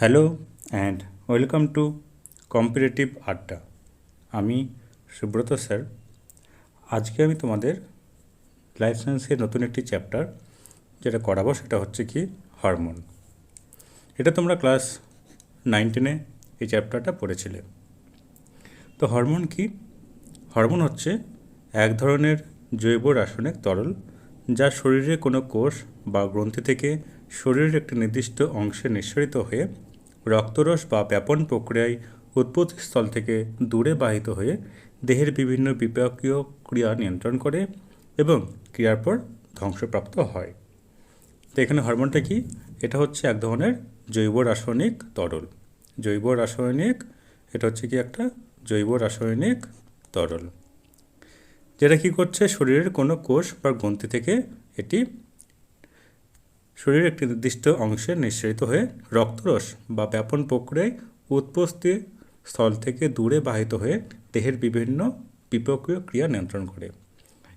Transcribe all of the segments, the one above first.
Hello and welcome to competitive আড্ডা। আমি Subrata sir. আজকে আমি তোমাদের লাইফ সায়েন্সের নতুন একটি চ্যাপ্টার যেটা করাবো সেটা হচ্ছে কি হরমোন। এটা তোমরা ক্লাস 9-10 এই চ্যাপ্টারটা পড়েছিলে। তো হরমোন কি? হরমোন হচ্ছে এক ধরনের জৈব রাসায়নিক তরল যা শরীরের কোনো কোষ বা গ্রন্থি থেকে শরীরের একটি নির্দিষ্ট অংশে নিঃসরিত হয়ে রক্তরস বা ব্যাপন প্রক্রিয়ায় উৎপত্তিস্থল থেকে দূরে বাহিত হয়ে দেহের বিভিন্ন বিপাকীয় ক্রিয়া নিয়ন্ত্রণ করে এবং ক্রিয়ার পর ধ্বংসপ্রাপ্ত হয়। তো এখানে হরমোনটা কি? এটা হচ্ছে এক ধরনের জৈব রাসায়নিক তরল। জৈব রাসায়নিক এটা হচ্ছে কি একটা জৈব রাসায়নিক তরল যেটা কী করছে, শরীরের কোনো কোষ বা গ্রন্থি থেকে এটি শরীরের একটি নির্দিষ্ট অংশে নিঃসরিত হয়ে রক্তরস বা ব্যাপন প্রক্রিয়ায় উৎপত্তি স্থল থেকে দূরে বাহিত হয়ে দেহের বিভিন্ন বিপাকীয় ক্রিয়া নিয়ন্ত্রণ করে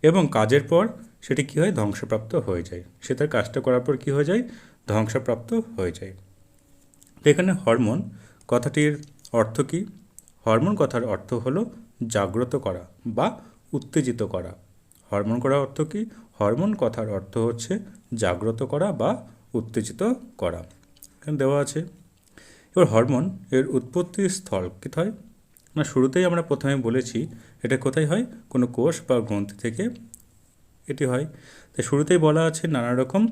এবং কাজের পর সেটি কী হয়, ধ্বংসপ্রাপ্ত হয়ে যায়। সে তার কাজটা করার পর কী হয়ে যায়, ধ্বংসপ্রাপ্ত হয়ে যায়। তো এখানে হরমোন কথাটির অর্থ কী? হরমোন কথার অর্থ হলো জাগ্রত করা বা উত্তেজিত করা। হরমোন করার অর্থ কী? হরমোন কথার অর্থ হচ্ছে জাগ্রত করা বা উত্তেজিত করা। এখানে দেওয়া আছে। এবার হরমোন এর উৎপত্তির স্থল কোথায় না, শুরুতেই আমরা প্রথমে বলেছি এটা কোথায় হয়, কোনো কোষ বা গ্রন্থি থেকে এটি হয়। তাই শুরুতেই বলা আছে নানা রকম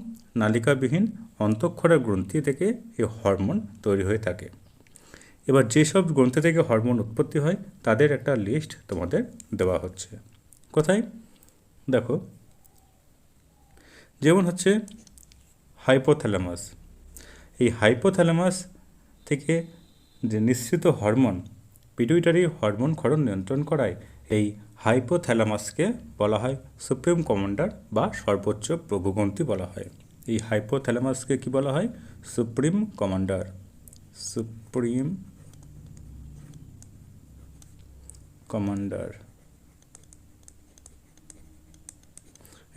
নালিকাবিহীন অন্তঃক্ষরা গ্রন্থি থেকে এই হরমোন তৈরি হয়ে থাকে। এবার যেসব গ্রন্থি থেকে হরমোন উৎপত্তি হয় তাদের একটা লিস্ট তোমাদের দেওয়া হচ্ছে। কোথায় দেখো, যেমন হচ্ছে হাইপোথ্যালামাস। এই হাইপোথ্যালামাস থেকে যে নিঃসৃত হরমোন পিটুইটারি হরমোন ক্ষরণ নিয়ন্ত্রণ করায় এই হাইপোথ্যালামাসকে বলা হয় সুপ্রিম কমান্ডার বা সর্বোচ্চ প্রভুগন্তি বলা হয়। এই হাইপোথ্যালামাসকে কি বলা হয়? Supreme commander. Supreme commander.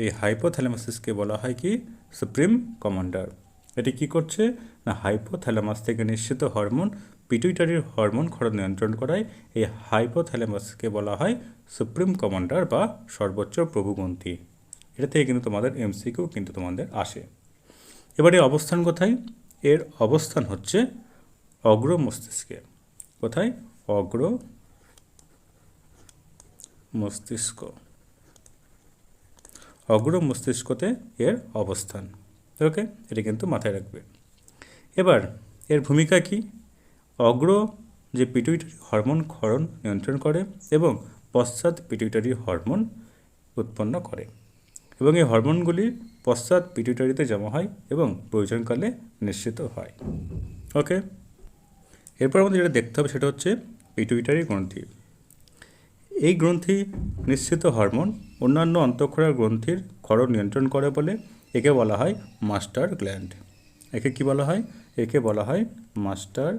এই হাইপোথ্যালামাসকে বলা হয় কি সুপ্রিম কমান্ডার। এটি কি করছে না, হাইপোথ্যালামাস থেকে নিঃসৃত হরমোন পিটুইটারির হরমোন ক্ষরণ নিয়ন্ত্রণ করায় এই হাইপোথ্যালামাসকে বলা হয় সুপ্রিম কমান্ডার বা সর্বোচ্চ প্রভুগন্তি। এটা থেকে কিন্তু তোমাদের এমসিকিউ কিন্তু তোমাদের আসে। এবারে অবস্থান কোথায়? এর অবস্থান হচ্ছে অগ্র মস্তিষ্কে। কোথায়? অগ্র মস্তিষ্ক। অগ্র মস্তিষ্কতে এর অবস্থান। ওকে, এটা কিন্তু মাথায় রাখবে। এবার এর ভূমিকা কি? অগ্র যে পিটুইটারি হরমোন ক্ষরণ নিয়ন্ত্রণ করে এবং পশ্চাৎ পিটুইটারি হরমোন উৎপন্ন করে এবং এই হরমোনগুলি পশ্চাৎ পিটুইটারিতে জমা হয় এবং প্রয়োজনকালে নিঃসৃত হয়। ওকে, এরপর আমাদের যেটা দেখতে হবে সেটা হচ্ছে পিটুইটারি গ্রন্থি। এই গ্রন্থি নিঃসৃত হরমোন অন্যান্য অন্তঃক্ষরা গ্রন্থির ক্ষরণ নিয়ন্ত্রণ করে বলে একে বলা হয় মাস্টার গ্ল্যান্ড। একে কি বলা হয়? একে বলা হয় মাস্টার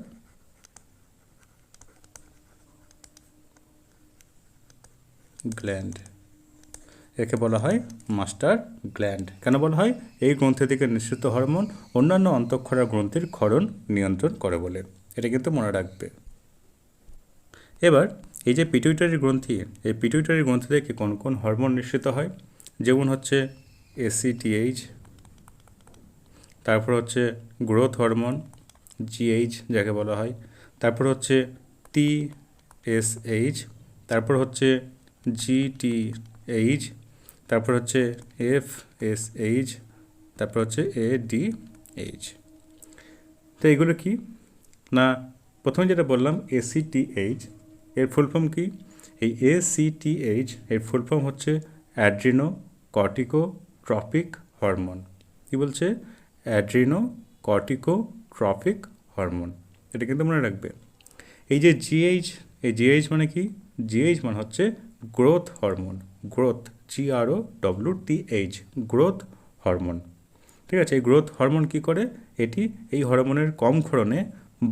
গ্ল্যান্ড। একে বলা হয় মাস্টার গ্ল্যান্ড। কেন বলা হয়? এই গ্রন্থি থেকে নিঃসৃত হরমোন অন্যান্য অন্তঃক্ষরা গ্রন্থির ক্ষরণ নিয়ন্ত্রণ করে বলে। এটা কিন্তু মনে রাখবে। এবার এই যে পিটুইটারি গ্রন্থি, এই পিটুইটারি গ্রন্থি থেকে কোন কোন হরমোন নিঃসৃত হয়? যেমন হচ্ছে ACTH, তারপর হচ্ছে গ্রোথ হরমোন GH যাকে বলা হয়, তারপর হচ্ছে TSH, তারপর হচ্ছে GTH, তারপর হচ্ছে FSH, তারপর হচ্ছে ADH। তো এগুলো কি না, প্রথমে যেটা বললাম ACTH, এর ফুল ফর্ম কি? এই ACTH এর ফুল ফর্ম হচ্ছে অ্যাড্রিনো কর্টিকোট্রপিক হরমোন। কী বলছে? Adreno corticotropic hormone. এটা কিন্তু মনে রাখবে। এই যে GH, এই GH মানে কি? GH মানে হচ্ছে growth hormone. Growth, GROWTH, growth hormone. ঠিক আছে, এই গ্রোথ হরমোন কি করে? এটি এই হরমোনের কম ক্ষরণে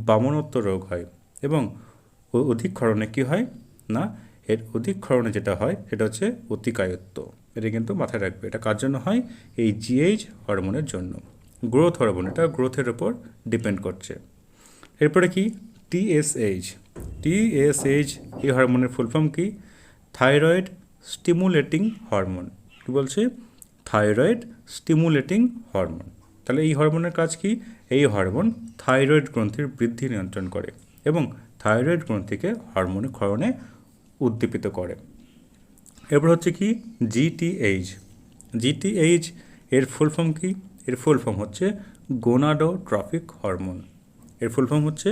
বামনত্ব রোগ হয় এবং অধিক ক্ষরণে কী হয় না, এর অধিক ক্ষরণে যেটা হয় সেটা হচ্ছে অতিকায়ত্ব। এটা কিন্তু মাথায় রাখবে। এটা কার জন্য হয়? এই GH হরমোনের জন্য। গ্রোথ হরমোন, এটা গ্রোথের ওপর ডিপেন্ড করছে। এরপরে কি টিএসএইচ। টিএসএইচ এই হরমোনের ফুল ফর্ম কি? Thyroid stimulating hormone. কি বলছে? Thyroid stimulating hormone. তাহলে এই হরমোনের কাজ কি? এই হরমোন থাইরয়েড গ্রন্থির বৃদ্ধি নিয়ন্ত্রণ করে এবং থাইরয়েড গ্রন্থিকে হরমোন ক্ষরণে উদ্দীপিত করে। এরপর হচ্ছে কি জিটিএইচ। জিটিএইচ এর ফুল ফর্ম কি? এর ফুল ফর্ম হচ্ছে গোনাডোট্রফিক হরমোন। এর ফুল ফর্ম হচ্ছে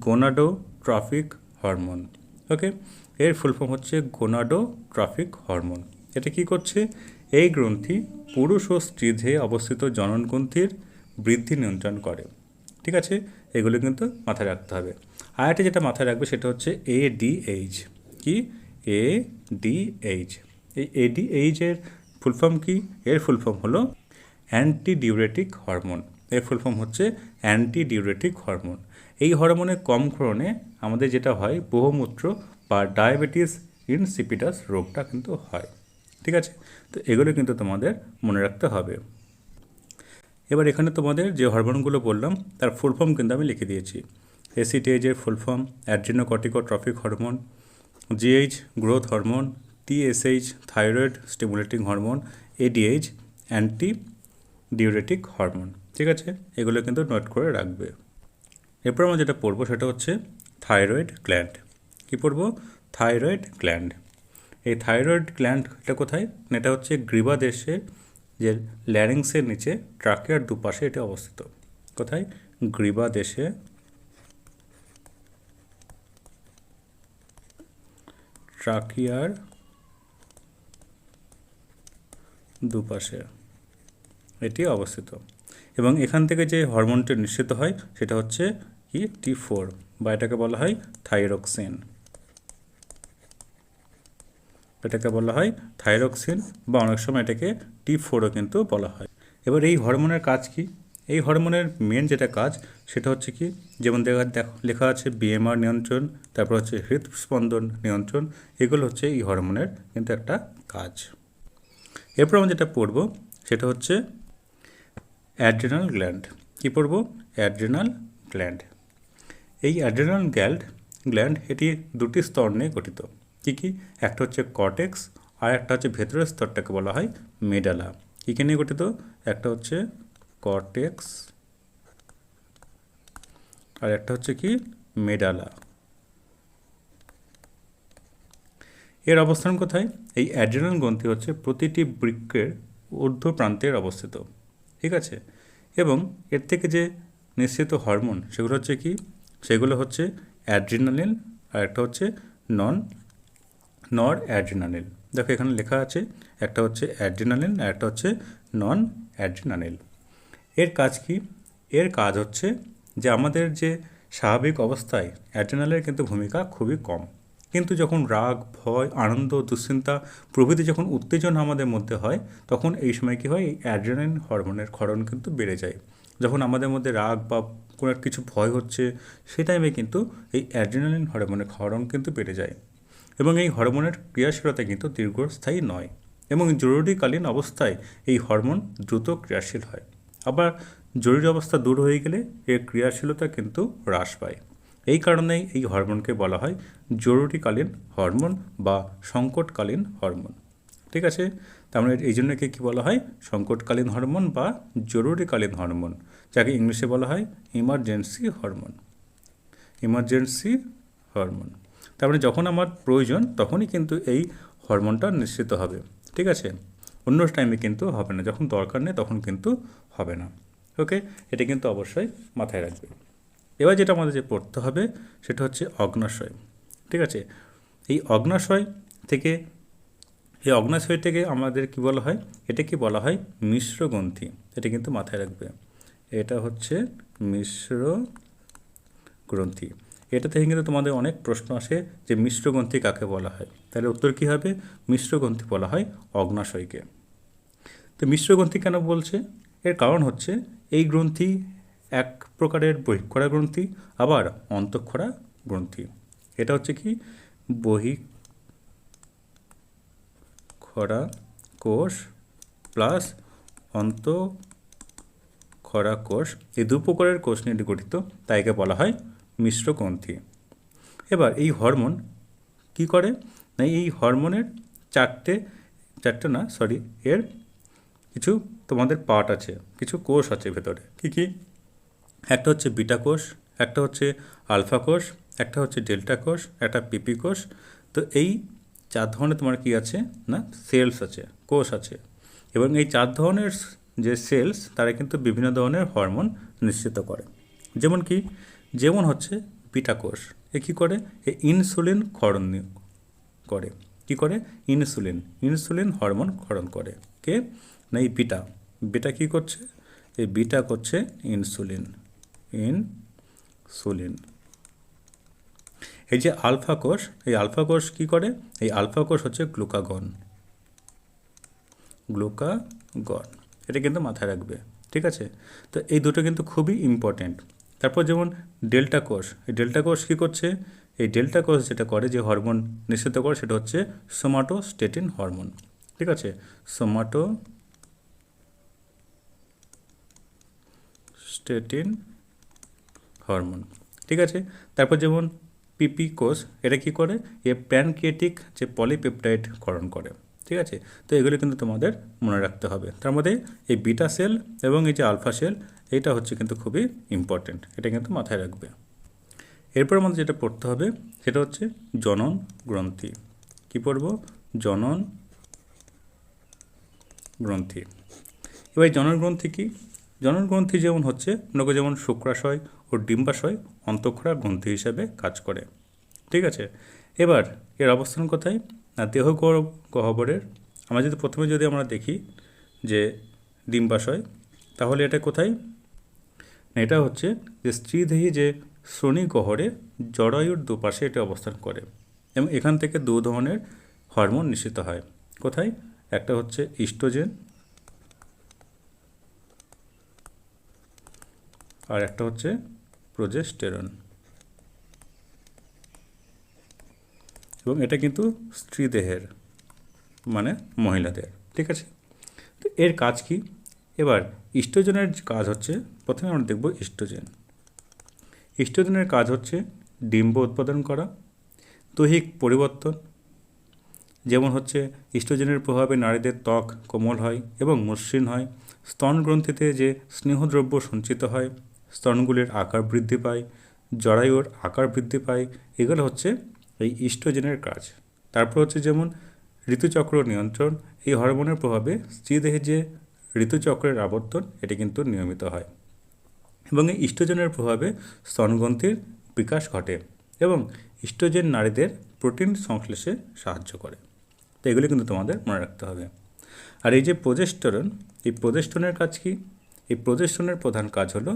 গোনাডোট্রফিক হরমোন। ওকে, এর ফুল ফর্ম হচ্ছে গোনাডোট্রফিক হরমোন। এটা কি করছে? এই গ্রন্থি পুরুষ ও স্ত্রীদেহে অবস্থিত জনন গ্রন্থির বৃদ্ধি নিয়ন্ত্রণ করে। ঠিক আছে, এগুলো কিন্তু মাথায় রাখতে হবে। আর একটা যেটা মাথায় রাখবে সেটা হচ্ছে এডিএইচ। কি? এডিএইচ। এই এডিএইচ এর ফুল ফর্ম কি? এর ফুল ফর্ম হলো অ্যান্টিডিউরেটিক হরমোন। এর ফুল ফর্ম হচ্ছে অ্যান্টিডিউরেটিক হরমোন। এই হরমোনের কম ক্ষরণে আমাদের যেটা হয় বহুমূত্র বা ডায়াবেটিস ইনসিপিডাস রোগটা কিন্তু হয়। ঠিক আছে, তো এগুলো কিন্তু তোমাদের মনে রাখতে হবে। এবার এখানে তোমাদের যে হরমোনগুলো বললাম তার ফুল ফর্ম কিন্তু আমি লিখে দিয়েছি। এসিটিএইচের full form adrenocorticotrophic hormone, GH growth hormone, TSH thyroid stimulating hormone, ADH antidiuretic hormone. ঠিক আছে, এগুলো কিন্তু নোট করে রাখবে। এরপর আমরা যেটা পড়বো সেটা হচ্ছে থাইরয়েড গ্ল্যান্ড। কী পড়বো? Thyroid gland. এই থাইরয়েড গ্ল্যান্ড এটা কোথায়? এটা হচ্ছে গ্রীবাদেশের যে ল্যারিংসের নিচে ট্রাকিয়ার দুপাশে এটা অবস্থিত। কোথায়? গ্রীবাদেশে ট্রাকিয়ার দুপাশে এটি অবস্থিত এবং এখান থেকে যে হরমোনটি নিঃসৃত হয় সেটা হচ্ছে কি? T4 বা এটাকে বলা হয় থাইরক্সিন। এটাকে বলা হয় থাইরক্সিন বা অনেক সময় এটাকে T4ও কিন্তু বলা হয়। এবার এই হরমোনের কাজ কি? এই হরমোনের মেন যেটা কাজ সেটা হচ্ছে কি? যেমন লেখা আছে বিএমআর নিয়ন্ত্রণ, তারপর হচ্ছে হৃদস্পন্দন নিয়ন্ত্রণ। এগুলো হচ্ছে এই হরমোনের কিন্তু একটা কাজ। এরপর আমরা যেটা পড়ব সেটা হচ্ছে অ্যাড্রিনাল গ্ল্যান্ড। কী পড়ব? Adrenal gland. এই অ্যাড্রিনাল গ্ল্যান্ড এটি দুটি স্তর নিয়ে গঠিত। কী কী? একটা হচ্ছে কর্টেক্স আর একটা হচ্ছে ভেতরের স্তরটাকে বলা হয় মেডালা। কী কী নিয়ে গঠিত? একটা হচ্ছে কর্টেক্স আর একটা হচ্ছে কি? মেডালা। এর অবস্থান কোথায়? এই অ্যাড্রিনাল গ্রন্থি হচ্ছে প্রতিটি বৃক্কের ঊর্ধ্ব প্রান্তে অবস্থিত। ঠিক আছে, এবং এর থেকে যে নিঃসৃত হরমোন সেগুলো হচ্ছে কি? সেগুলো হচ্ছে অ্যাড্রিনালিন আর একটা হচ্ছে নর অ্যাড্রিনালিন। দেখো এখানে লেখা আছে একটা হচ্ছে অ্যাড্রিনালিন আর একটা হচ্ছে নন অ্যাড্রিনালিন। এর কাজ কি? এর কাজ হচ্ছে যে আমাদের যে স্বাভাবিক অবস্থায় অ্যাড্রিনালের কিন্তু ভূমিকা খুবই কম, কিন্তু যখন রাগ, ভয়, আনন্দ, দুশ্চিন্তা প্রভৃতি যখন উত্তেজনা আমাদের মধ্যে হয় তখন এই সময় কী হয়? এই অ্যাড্রিনালিন হরমোনের ক্ষরণ কিন্তু বেড়ে যায়। যখন আমাদের মধ্যে রাগ বা কোনো কিছু ভয় হচ্ছে সেই টাইমে কিন্তু এই অ্যাড্রিনালিন হরমোনের ক্ষরণ কিন্তু বেড়ে যায় এবং এই হরমোনের ক্রিয়াশীলতা কিন্তু দীর্ঘস্থায়ী নয় এবং জরুরিকালীন অবস্থায় এই হরমোন দ্রুত ক্রিয়াশীল হয়। আবার জরুরি অবস্থা দূর হয়ে গেলে এর ক্রিয়াশীলতা কিন্তু হ্রাস পায়। এই কারণেই এই হরমোনকে বলা হয় জরুরিকালীন হরমোন বা সংকটকালীন হরমোন। ঠিক আছে, তার মানে এই জন্য কী বলা হয়? সংকটকালীন হরমোন বা জরুরিকালীন হরমোন, যাকে ইংলিশে বলা হয় ইমার্জেন্সি হরমোন। ইমার্জেন্সি হরমোন তার মানে যখন আমার প্রয়োজন তখনই কিন্তু এই হরমোনটা নিঃসৃত হবে। ঠিক আছে, অন্য টাইমে কিন্তু হবে না, যখন দরকার নেই তখন কিন্তু হবে না। ওকে, এটা কিন্তু অবশ্যই মাথায় রাখবে। এবার যেটা আমাদের যে পড়তে হবে সেটা হচ্ছে অগ্নাশয়। ঠিক আছে, এই অগ্নাশয় থেকে আমাদের কি বলা হয়? এটা কি বলা হয়? মিশ্র গ্রন্থি। এটা কিন্তু মাথায় রাখবে, এটা হচ্ছে মিশ্র গ্রন্থি। এটা থেকে কিন্তু তোমাদের অনেক প্রশ্ন আসে যে মিশ্র গ্রন্থি কাকে বলা হয়। তাহলে উত্তর কী হবে? মিশ্র গ্রন্থি বলা হয় অগ্নাশয়কে। তো মিশ্র গ্রন্থি কেন বলছে? এর কারণ হচ্ছে এই গ্রন্থি এক প্রকারের বহিঃক্ষরা গ্রন্থি আবার অন্তঃক্ষরা গ্রন্থি। এটা হচ্ছে কি? বহিঃক্ষরা কোষ প্লাস অন্তঃক্ষরা কোষ, এই দু প্রকারের কোষ নিয়ে গঠিত, তাই একে বলা হয় মিশ্র গ্রন্থি। এবার এই হরমোন কি করে না, এই হরমোনের চারটে না সরি এর কিছু তোমাদের পার্ট আছে, কিছু কোষ আছে ভেতরে। কি কি? একটা হচ্ছে বিটা কোষ, একটা হচ্ছে আলফা কোষ, একটা হচ্ছে ডেল্টা কোষ, একটা পিপি কোষ। তো এই 4 ধরনের তোমার কি আছে না সেলস আছে, কোষ আছে। এবং এই 4 ধরনের যে সেলস তারা কিন্তু বিভিন্ন ধরনের হরমোন নিশ্চিত করে। যেমন কি? যেমন হচ্ছে বিটা কোষ, এ কী করে? এ ইনসুলিন ক্ষরণ করে। কি করে? ইনসুলিন হরমোন ক্ষরণ করে। কে না এই বিটা কি করছে? এই বিটা করছে ইনসুলিন। এই যে আলফা কোষ, এই আলফা কোষ কি করে? এই আলফা কোষ হচ্ছে গ্লুকাগন। এটা কিন্তু মাথায় রাখবে, ঠিক আছে? তো এই দুটো কিন্তু খুবই ইম্পর্টেন্ট। তারপর যেমন ডেল্টা কোষ, এই ডেল্টা কোষ কী করছে? এই ডেল্টা কোষ যেটা করে, যে হরমোন নিঃসৃত করে, সেটা হচ্ছে সোমাটোস্টেটিন হরমোন, ঠিক আছে? সোমাটোস্টেটিন হরমোন, ঠিক আছে? তারপর যেমন পিপি কোষ, এটা কি করে? এ প্যানক্রিয়েটিক যে পলিপেপটাইড ক্ষরণ করে, ঠিক আছে? তো এগুলো কিন্তু তোমাদের মনে রাখতে হবে। তার মধ্যে এই বিটা সেল এবং এই যে আলফা সেল, এইটা হচ্ছে কিন্তু খুবই ইম্পর্টেন্ট, এটা কিন্তু মাথায় রাখবে। এরপর আমাদের যেটা পড়তে হবে সেটা হচ্ছে জনন গ্রন্থি। কি পড়ব? জনন গ্রন্থি। এবার জনন গ্রন্থি কি? জনন গ্রন্থি যেমন হচ্ছে যেমন শুক্রাশয় ও ডিম্বাশয় অন্তঃক্ষরা গ্রন্থি হিসাবে কাজ করে, ঠিক আছে? এবার এর অবস্থান কোথায়? না দেহ গহ্বরের, আমরা যদি প্রথমে আমরা দেখি যে ডিম্বাশয়, তাহলে এটা কোথায়? না এটা হচ্ছে যে স্ত্রীদেহী যে শ্রোণীগহ্বরে জরায়ুর দুপাশে এটা অবস্থান করে। এবং এখান থেকে 2 ধরনের হরমোন নিঃসৃত হয়। কোথায়? একটা হচ্ছে ইস্ট্রোজেন, আর একটা হচ্ছে প্রোজেস্টেরন। এবং এটা কিন্তু স্ত্রীদেহের, মানে মহিলাদের, ঠিক আছে? তো এর কাজ কি? এবার ইস্ট্রোজেনের কাজ হচ্ছে, প্রথমে আমরা দেখব ইস্ট্রোজেনের কাজ হচ্ছে ডিম্ব উৎপাদন করা, দৈহিক পরিবর্তন, যেমন হচ্ছে ইস্ট্রোজেনের প্রভাবে নারীদের ত্বক কোমল হয় এবং মসৃণ হয়, স্তন গ্রন্থিতে যে স্নেহদ্রব্য সঞ্চিত হয়, স্তনগুলির আকার বৃদ্ধি পায়, জরায়ুর আকার বৃদ্ধি পায়, এগুলো হচ্ছে এই ইস্ট্রোজেনের কাজ। তারপর হচ্ছে যেমন ঋতুচক্র নিয়ন্ত্রণ, এই হরমোনের প্রভাবে স্ত্রীদেহে যে ঋতুচক্রের আবর্তন এটি কিন্তু নিয়মিত হয়। এবং এই ইস্ট্রোজেনের প্রভাবে স্তনগ্রন্থির বিকাশ ঘটে এবং ইস্ট্রোজেন নারীদের প্রোটিন সংশ্লেষে সাহায্য করে। তো এগুলি কিন্তু তোমাদের মনে রাখতে হবে। আর এই যে প্রোজেস্টেরন, এই প্রোজেস্টেরনের কাজ কি? এই প্রোজেস্টেরনের প্রধান কাজ হলো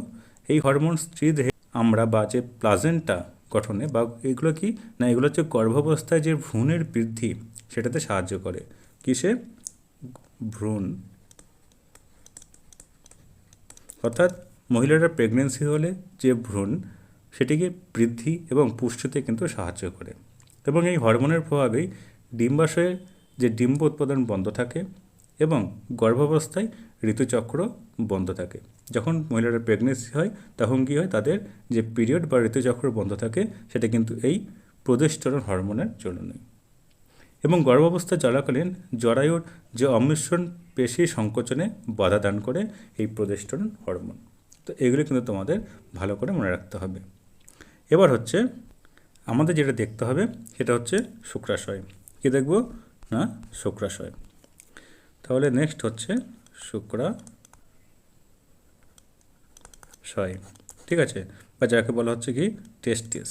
এই হরমোন স্ত্রীদেহে আমরা বা যে প্লাজেন্টা গঠনে, বা এগুলো কি না, এগুলো হচ্ছে গর্ভাবস্থায় যে ভ্রূণের বৃদ্ধি সেটাতে সাহায্য করে। কিসে? ভ্রূণ, অর্থাৎ মহিলারা প্রেগনেন্সি হলে যে ভ্রূণ, সেটিকে বৃদ্ধি এবং পুষ্টিতে কিন্তু সাহায্য করে। এবং এই হরমোনের প্রভাবেই ডিম্বাশয়ে যে ডিম্ব উৎপাদন বন্ধ থাকে এবং গর্ভাবস্থায় ঋতুচক্র বন্ধ থাকে। যখন মহিলারা প্রেগনেন্সি হয় তখন কী হয়? তাদের যে পিরিয়ড বা ঋতুচক্র বন্ধ থাকে, সেটা কিন্তু এই প্রোজেস্টেরন হরমোনের জন্যই। এবং গর্ভাবস্থা চলাকালীন জরায়ুর যে অমিশ্রণ পেশি সংকোচনে বাধা দান করে এই প্রোজেস্টেরন হরমোন। তো এগুলো কিন্তু তোমাদের ভালো করে মনে রাখতে হবে। এবার হচ্ছে আমাদের যেটা দেখতে হবে সেটা হচ্ছে শুক্রাশয়। কী দেখব? না শুক্রাশয়। তাহলে নেক্সট হচ্ছে শুক্রাশয়, ঠিক আছে? বা যাকে বলা হচ্ছে কি টেস্টিস।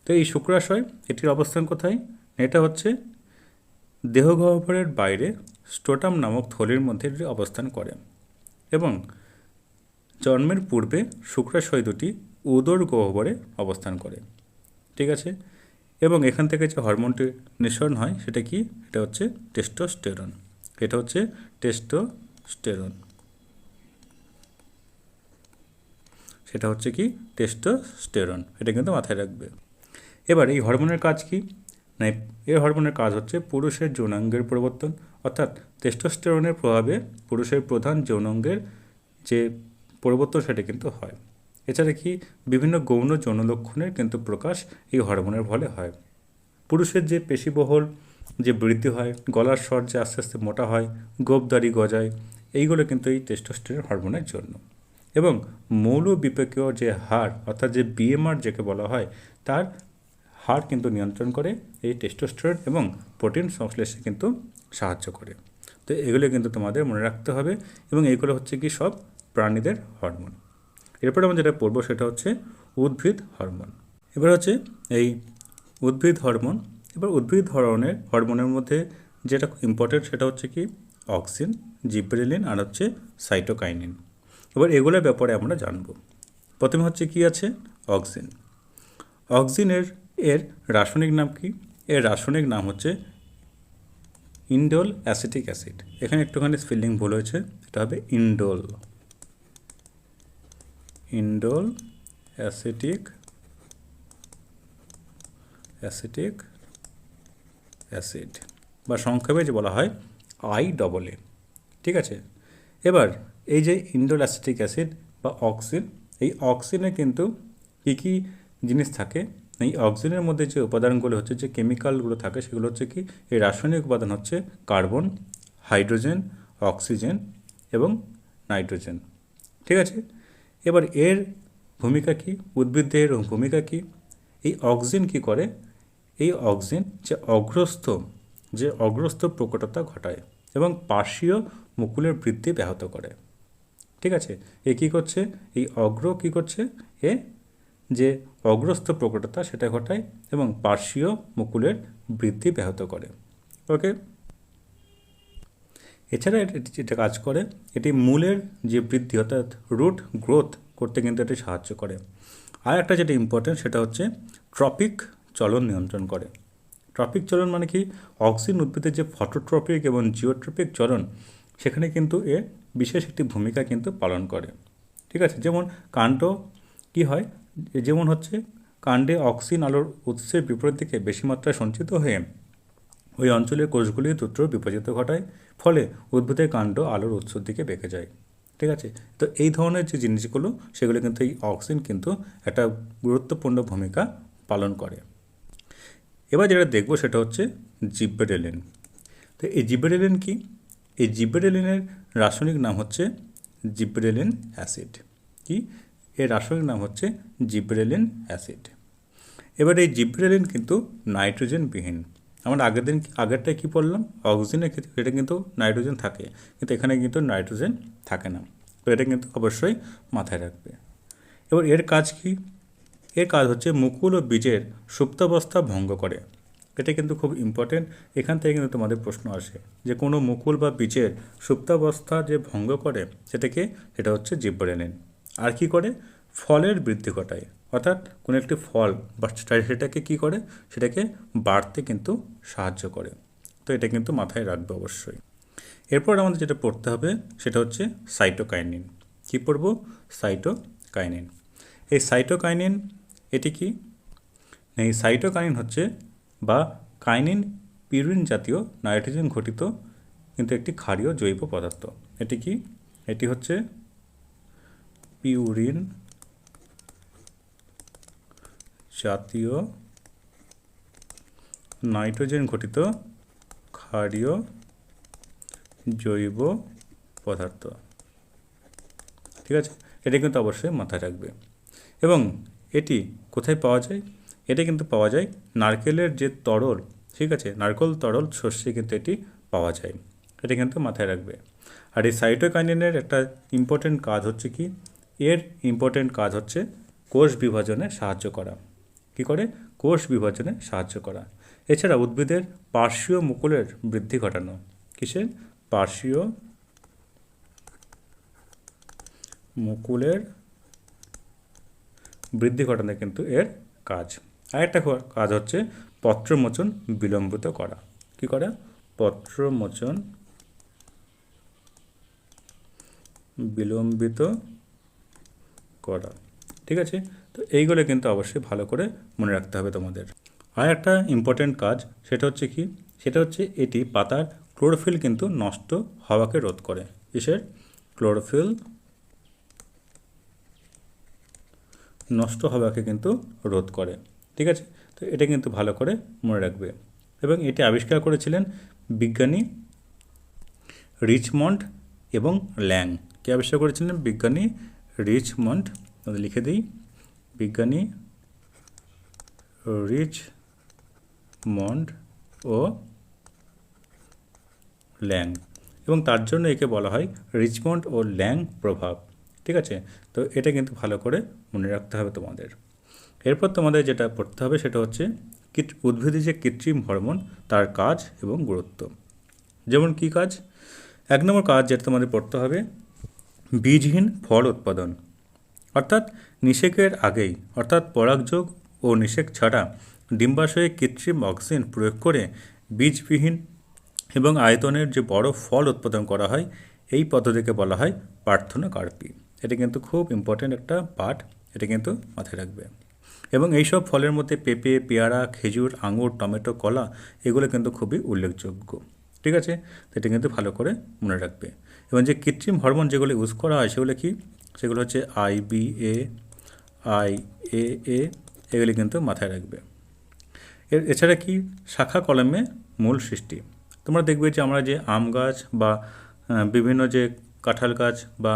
তো এই শুক্রাশয় এটির অবস্থান কোথায়? এটা হচ্ছে দেহগহ্বরের বাইরে স্ট্রোটাম নামক থলির মধ্যে এটি অবস্থান করে এবং জন্মের পূর্বে শুক্রাশয় দুটি উদর গহ্বরে অবস্থান করে, ঠিক আছে? এবং এখান থেকে যে হরমোনটি নিঃসরণ হয় সেটা কি? এটা হচ্ছে টেস্টোস্টেরন। এটা হচ্ছে টেস্টোস্টেরন, সেটা হচ্ছে কি টেস্টোস্টেরন। এটা কিন্তু মাথায় রাখবে। এবার এই হরমোনের কাজ কি? না এর হরমোনের কাজ হচ্ছে পুরুষের যৌনাঙ্গের পরিবর্তন, অর্থাৎ টেস্টোস্টেরনের প্রভাবে পুরুষের প্রধান যৌনাঙ্গের যে পরিবর্তন সেটা কিন্তু হয়। এছাড়া কি বিভিন্ন গৌণ যৌন লক্ষণের কিন্তু প্রকাশ এই হরমোনের ফলে হয়। পুরুষের যে পেশিবহুল যে বৃদ্ধি হয়, গলার স্বর যে আস্তে আস্তে মোটা হয়, গোঁফদাড়ি গজায়, এইগুলো কিন্তু এই টেস্টোস্টেরন হরমোনের জন্য। এবং মৌলবিপাকীয় যে হার অর্থাৎ যে বিএমআর যাকে বলা হয়, তার হার কিন্তু নিয়ন্ত্রণ করে এই টেস্টোস্টেরন এবং প্রোটিন সংশ্লেষে কিন্তু সাহায্য করে। তো এগুলো কিন্তু তোমাদের মনে রাখতে হবে, এবং এইগুলো হচ্ছে কি সব প্রাণীদের হরমোন। এরপরে আমরা যেটা পড়বো সেটা হচ্ছে উদ্ভিদ হরমোন। এবার হচ্ছে এই উদ্ভিদ হরমোন। এবার উদ্ভিদ হরমোনের মধ্যে যেটা ইম্পর্টেন্ট সেটা হচ্ছে কি অক্সিন, জিব্রেলিন আর হচ্ছে সাইটোকাইনিন। এবার এগুলোর ব্যাপারে আমরা জানব। প্রথমে হচ্ছে কি আছে অক্সিন। অক্সিনের রাসায়নিক নাম কি? এর রাসায়নিক নাম হচ্ছে ইন্ডোল অ্যাসিটিক অ্যাসিড। এখানে একটুখানি স্পেলিং ভুল হয়েছে, এটা হবে ইন্ডোল অ্যাসিটিক অ্যাসিড, বা সংক্ষেপে যে বলা হয় IAA। ঠিক আছে। এবার এই যে ইন্ডোল অ্যাসিটিক অ্যাসিড বা অক্সিন, এই অক্সিনে কিন্তু কী কী জিনিস থাকে? এই অক্সিনের মধ্যে যে উপাদানগুলো হচ্ছে, যে কেমিক্যালগুলো থাকে, সেগুলো হচ্ছে কি এই রাসায়নিক উপাদান হচ্ছে কার্বন, হাইড্রোজেন, অক্সিজেন এবং নাইট্রোজেন। ঠিক আছে। এবার এর ভূমিকা কি? উদ্ভিদের ভূমিকা কি? এই অক্সিন কি করে? এই অক্সিন যে অগ্রস্থ প্রকটতা ঘটায় এবং পার্শ্বীয় মুকুলের বৃদ্ধি ব্যাহত করে। ঠিক আছে। এ কী করছে? এই কী করছে? এ যে অগ্রস্থ প্রকটতা সেটা ঘটায় এবং পার্শ্বীয় মুকুলের বৃদ্ধি ব্যাহত করে। ওকে। এছাড়া এটি যেটা কাজ করে, এটি মূলের যে বৃদ্ধি অর্থাৎ রুট গ্রোথ করতে কিন্তু এটি সাহায্য করে। আর একটা যেটা ইম্পর্টেন্ট সেটা হচ্ছে ট্রপিক চলন নিয়ন্ত্রণ করে। ট্রপিক চলন মানে কি? অক্সিন উদ্ভিদের যে ফটোট্রপিক এবং জিওট্রপিক চলন, সেখানে কিন্তু এর বিশেষ একটি ভূমিকা কিন্তু পালন করে। ঠিক আছে। যেমন কাণ্ড কি হয়, যেমন হচ্ছে কাণ্ডে অক্সিন আলোর উৎসের বিপরীত দিকে বেশি মাত্রায় সঞ্চিত হয়ে ওই অঞ্চলের কোষগুলি দ্রুত বিভাজিত ঘটায়, ফলে উদ্ভিদের কাণ্ড আলোর উৎসের দিকে বেঁকে যায়। ঠিক আছে। তো এই ধরনের যে জিনিসগুলো, সেগুলো কিন্তু এই অক্সিন কিন্তু একটা গুরুত্বপূর্ণ ভূমিকা পালন করে। এবার যেটা দেখব সেটা হচ্ছে জিব্বেরেলিন। তো এই জিব্বেরেলিন কি? এই জিব্বেরেলিনের রাসায়নিক নাম হচ্ছে জিব্রেলিন অ্যাসিড। কি? এর রাসায়নিক নাম হচ্ছে জিব্রেলিন অ্যাসিড। এবার এই জিব্রেলিন কিন্তু নাইট্রোজেনবিহীন। আমরা আগেরটায় কী পড়লাম? অক্সিজেনের ক্ষেত্রে এটা কিন্তু নাইট্রোজেন থাকে, কিন্তু এখানে কিন্তু নাইট্রোজেন থাকে না। তো এটা কিন্তু অবশ্যই মাথায় রাখবে। এবার এর কাজ কি? এর কাজ হচ্ছে মুকুল ও বীজের সুপ্তাবস্থা ভঙ্গ করে। এটা কিন্তু খুব ইম্পর্টেন্ট। এখান থেকে কিন্তু তোমাদের প্রশ্ন আসে যে কোনো মুকুল বা বীজের সুপ্তাবস্থা যে ভঙ্গ করে সেটা হচ্ছে জিব্রেলিন। আর কি করে? ফলের বৃদ্ধি ঘটায়, অর্থাৎ কোনো একটি ফল বা সেটাকে কি করে? সেটাকে বাড়তে কিন্তু সাহায্য করে। তো এটা কিন্তু মাথায় রাখবে অবশ্যই। এরপর আমাদের যেটা পড়তে হবে সেটা হচ্ছে সাইটোকাইনিন। কি পড়ব? সাইটোকাইনিন। এই সাইটোকাইনিন এটি কি? এই সাইটোকাইনিন হচ্ছে বা কাইনিন পিউরিন জাতীয় নাইট্রোজেন ঘটিত কিন্তু একটি ক্ষারীয় জৈব পদার্থ। এটি কি? এটি হচ্ছে পিউরিন জাতীয় নাইট্রোজেন ঘটিত ক্ষারীয় জৈব পদার্থ। ঠিক আছে। এটা কিন্তু অবশ্যই মাথায় রাখবে। এবং এটি কোথায় পাওয়া যায়? এটা কিন্তু পাওয়া যায় নারকেলের যে তরল, ঠিক আছে, নারকেল তরল শস্যে কিন্তু এটি পাওয়া যায়। এটা কিন্তু মাথায় রাখবে। আর এই সাইটোকাইনিনের একটা ইম্পর্টেন্ট কাজ হচ্ছে কি? এর ইম্পর্টেন্ট কাজ হচ্ছে কোষ বিভাজনে সাহায্য করা। কি করে? কোষ বিভাজনে সাহায্য করা। এছাড়া উদ্ভিদের পার্শ্বীয় মুকুলের বৃদ্ধি ঘটানো। কিসের? পার্শ্বীয় মুকুলের বৃদ্ধি ঘটানো কিন্তু এর কাজ। আরেকটা কাজ হচ্ছে পত্রমোচন বিলম্বিত করা। কি করা? পত্রমোচন বিলম্বিত করা। ঠিক আছে। তো এইগুলো কিন্তু অবশ্যই ভালো করে মনে রাখতে হবে তোমাদের। আর একটা ইম্পর্টেন্ট কাজ সেটা হচ্ছে কি? সেটা হচ্ছে এটি পাতার ক্লোরোফিল কিন্তু নষ্ট হওয়াকে রোধ করে। কিসের? ক্লোরোফিল নষ্ট হওয়াকে কিন্তু রোধ করে। ঠিক আছে, তো এটা কিন্তু ভালো করে মনে রাখবে। এবং এটি আবিষ্কার করেছিলেন বিজ্ঞানী রিচমন্ড এবং ল্যাং। কে আবিষ্কার করেছিলেন? বিজ্ঞানী রিচমন্ড, আমরা লিখে দিই, বিজ্ঞানী রিচমন্ড ও ল্যাং। এবং তার জন্য একে বলা হয় রিচমন্ড ও ল্যাং প্রভাব। ঠিক আছে, তো এটা কিন্তু ভালো করে মনে রাখতে হবে তোমাদের। এরপর তোমাদের যেটা পড়তে হবে সেটা হচ্ছে উদ্ভিদের যে কৃত্রিম হরমোন তার কাজ এবং গুরুত্ব। যেমন কি কাজ? 1 নম্বর কাজ যেটা তোমাদের পড়তে হবে, বীজহীন ফল উৎপাদন। অর্থাৎ নিষেকের আগেই, অর্থাৎ পরাগযোগ ও নিষেক ছাড়া ডিম্বাশয়ে কৃত্রিম অক্সিজেন প্রয়োগ করে বীজবিহীন এবং আয়তনের যে বড় ফল উৎপাদন করা হয়, এই পদ্ধতিকে বলা হয় পার্থেনোকার্পি। এটা কিন্তু খুব ইম্পর্ট্যান্ট একটা পার্ট, এটা কিন্তু মাথায় রাখবে। এবং এইসব ফলের মধ্যে পেঁপে, পেয়ারা, খেজুর, আঙুর, টমেটো, কলা এগুলো কিন্তু খুবই উল্লেখযোগ্য। ঠিক আছে, তো এটা কিন্তু ভালো করে মনে রাখবে। এবং যে কৃত্রিম হরমোন যেগুলো ইউজ করা হয় সেগুলো কি? সেগুলো হচ্ছে IBA, IAA, এগুলি কিন্তু মাথায় রাখবে। এছাড়া কি? শাখা কলমে মূল সৃষ্টি। তোমরা দেখবে যে আমরা যে আম গাছ বা বিভিন্ন যে কাঁঠাল গাছ বা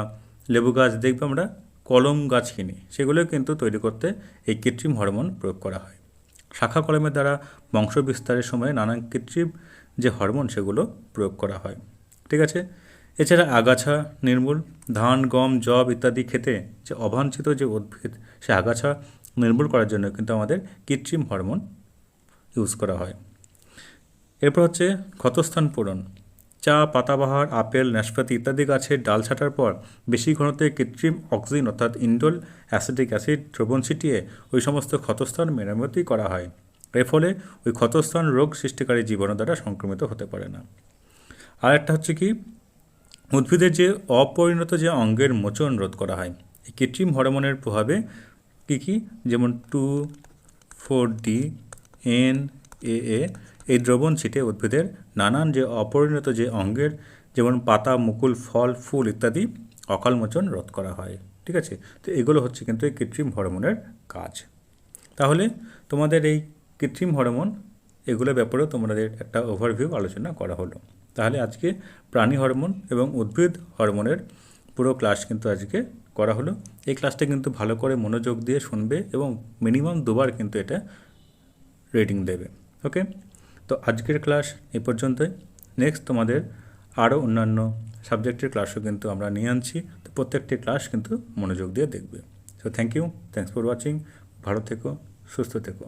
লেবু গাছ দেখবে আমরা কলম গাছ কিনি, সেগুলো কিন্তু তৈরি করতে এই কৃত্রিম হরমোন প্রয়োগ করা হয়। শাখা কলমের দ্বারা বংশ বিস্তারের সময় নানান কৃত্রিম যে হরমোন সেগুলো প্রয়োগ করা হয়। ঠিক আছে, এছাড়া আগাছা নির্মূল, ধান, গম, যব ইত্যাদি খেতে যে অবাঞ্ছিত যে উদ্ভিদ, সে আগাছা নির্মূল করার জন্য কিন্তু আমাদের কৃত্রিম হরমোন ইউজ করা হয়। এরপর হচ্ছে ক্ষতস্থান পূরণ। চা, পাতাবাহার, আপেল, নাশপাতি ইত্যাদি গাছের ডাল ছাঁটার পর বেশি ঘনত্বে কৃত্রিম অক্সিজেন অর্থাৎ ইন্ডোল অ্যাসিটিক অ্যাসিড দ্রবণ ছিটিয়ে ওই সমস্ত ক্ষতস্থান মেরামতি করা হয়। এর ফলে ওই ক্ষতস্থান রোগ সৃষ্টিকারী জীবাণু দ্বারা সংক্রমিত হতে পারে না। আর একটা হচ্ছে কি? উদ্ভিদের যে অপরিণত যে অঙ্গের মোচন রোধ করা হয় এই কৃত্রিম হরমোনের প্রভাবে। কী? যেমন 2,4-D NAA এই দ্রবণ ছিটে উদ্ভিদের নানান যে অপরিণত যে অঙ্গের, যেমন পাতা, মুকুল, ফল, ফুল ইত্যাদি অকাল মোচন রোধ করা হয়। ঠিক আছে, তো এগুলো হচ্ছে কিন্তু এই কৃত্রিম হরমোনের কাজ। তাহলে তোমাদের এই কৃত্রিম হরমোন এগুলোর ব্যাপারেও তোমাদের একটা ওভারভিউ আলোচনা করা হলো। তাহলে আজকে প্রাণী হরমোন এবং উদ্ভিদ হরমোনের পুরো ক্লাস কিন্তু আজকে করা হলো। এই ক্লাসটা কিন্তু ভালো করে মনোযোগ দিয়ে শুনবে এবং মিনিমাম 2বার কিন্তু এটা রিডিং দেবে। ওকে, তো আজকের ক্লাস এই পর্যন্তই। নেক্সট তোমাদের আরও অন্যান্য সাবজেক্টের ক্লাসও কিন্তু আমরা নিয়ে আনছি, তো প্রত্যেকটি ক্লাস কিন্তু মনোযোগ দিয়ে দেখবে। So thanks for watching. ভালো থেকো, সুস্থ থেকো।